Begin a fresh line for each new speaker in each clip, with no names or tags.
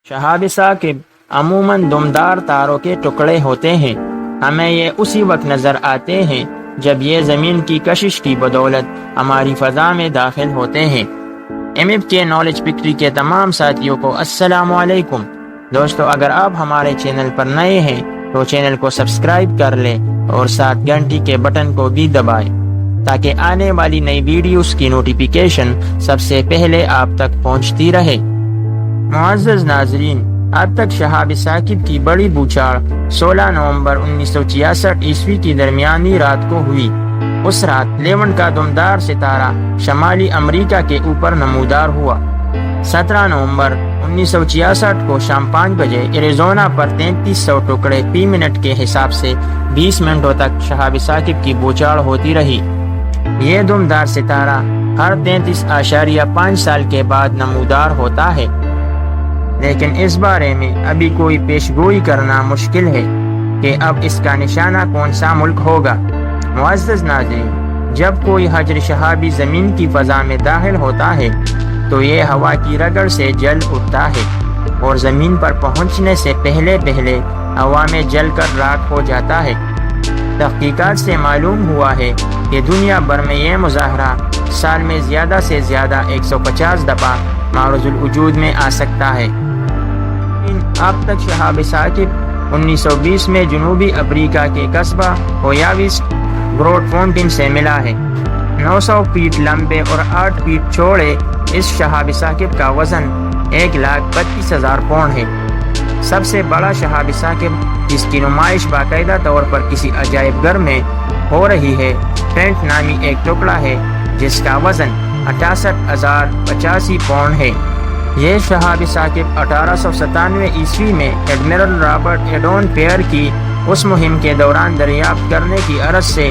شہاب ثاقب عموماً دمدار تاروں کے ٹکڑے ہوتے ہیں۔ ہمیں یہ اسی وقت نظر آتے ہیں جب یہ زمین کی کشش کی بدولت ہماری فضا میں داخل ہوتے ہیں۔ MF کے نالج پکری کے تمام ساتھیوں کو السلام علیکم۔ دوستو، اگر آپ ہمارے چینل پر نئے ہیں تو چینل کو سبسکرائب کر لیں اور ساتھ گھنٹی کے بٹن کو بھی دبائیں تاکہ آنے والی نئی ویڈیوز کی نوٹیفیکیشن سب سے پہلے آپ تک پہنچتی رہے۔ معزز ناظرین، اب تک شہاب ثاقب کی بڑی بوچھاڑ 16 نومبر 1966 عیسوی کی درمیانی رات کو ہوئی۔ اس رات لیونٹ کا دمدار ستارہ شمالی امریکہ کے اوپر نمودار ہوا۔ 17 نومبر 1966 کو شام 5 بجے ایریزونا پر 3300 ٹکڑے فی منٹ کے حساب سے 20 منٹوں تک شہاب ثاقب کی بوچھاڑ ہوتی رہی۔ یہ دمدار ستارہ ہر 33.5 سال کے بعد نمودار ہوتا ہے، لیکن اس بارے میں ابھی کوئی پیشگوئی کرنا مشکل ہے کہ اب اس کا نشانہ کون سا ملک ہوگا۔ معزز ناظرین، جب کوئی حجر شہابی زمین کی فضا میں داخل ہوتا ہے تو یہ ہوا کی رگڑ سے جل اٹھتا ہے اور زمین پر پہنچنے سے پہلے ہوا میں جل کر راکھ ہو جاتا ہے۔ تحقیقات سے معلوم ہوا ہے کہ دنیا بھر میں یہ مظاہرہ سال میں زیادہ سے زیادہ 150 دفعہ معروض الوجود میں آ سکتا ہے۔ اب تک شہاب ثاقب 1920 میں جنوبی افریقہ کے قصبہ ہویاویسٹ گروٹ فونٹین سے ملا ہے۔ 900 فیٹ لمبے اور 8 فیٹ چوڑے اس شہاب ثاقب کا وزن 1,32,000 پاؤنڈ ہے۔ سب سے بڑا شہاب ثاقب جس کی نمائش باقاعدہ طور پر کسی عجائب گھر میں ہو رہی ہے، ٹرینٹ نامی ایک ٹکڑا ہے جس کا وزن 68,085 پاؤنڈ ہے۔ یہ شہاب ثاقب 1897 عیسوی میں ایڈمرل رابرٹ ایڈون پیئر کی اس مہم کے دوران دریافت کرنے کی غرض سے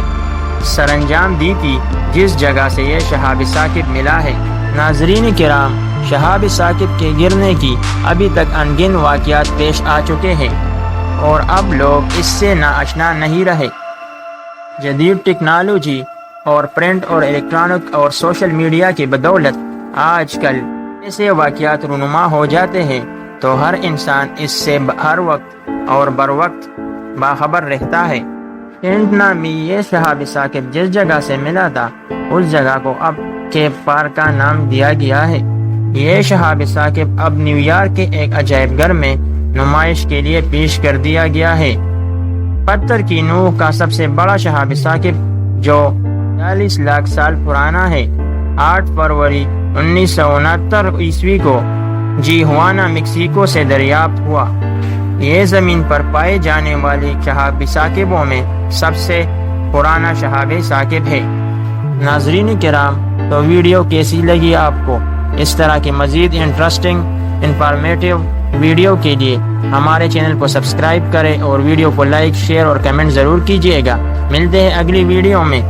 سر انجام دی تھی جس جگہ سے یہ شہاب ثاقب ملا ہے۔ ناظرین کرام، شہاب ثاقب کے گرنے کی ابھی تک ان گن واقعات پیش آ چکے ہیں اور اب لوگ اس سے ناآشنا نہیں رہے۔ جدید ٹیکنالوجی اور پرنٹ اور الیکٹرانک اور سوشل میڈیا کی بدولت آج کل ایسے واقعات رونما ہو جاتے ہیں تو ہر انسان اس سے ہر وقت اور بر وقت باخبر رہتا ہے۔ ٹرینٹ نامی یہ شہاب ثاقب جس جگہ سے ملا تھا اس جگہ کو اب کیپ پارک کا نام دیا گیا ہے۔ یہ شہاب ثاقب اب نیو یارک کے ایک عجائب گھر میں نمائش کے لیے پیش کر دیا گیا ہے۔ پتھر کی نوع کا سب سے بڑا شہاب ثاقب جو 40 لاکھ سال پرانا ہے، 8 فروری 1969 عیسوی کو جیہوانا میکسیکو سے دریافت ہوا۔ یہ زمین پر پائے جانے والی شہاب ثاقبوں میں سب سے پرانا شہاب ثاقب ہے۔ ناظرین کرام، تو ویڈیو کیسی لگی آپ کو؟ اس طرح کی مزید انٹرسٹنگ انفارمیٹیو ویڈیو کے لیے ہمارے چینل کو سبسکرائب کریں اور ویڈیو کو لائک، شیئر اور کمنٹ ضرور کیجیے گا۔ ملتے ہیں اگلی ویڈیو میں۔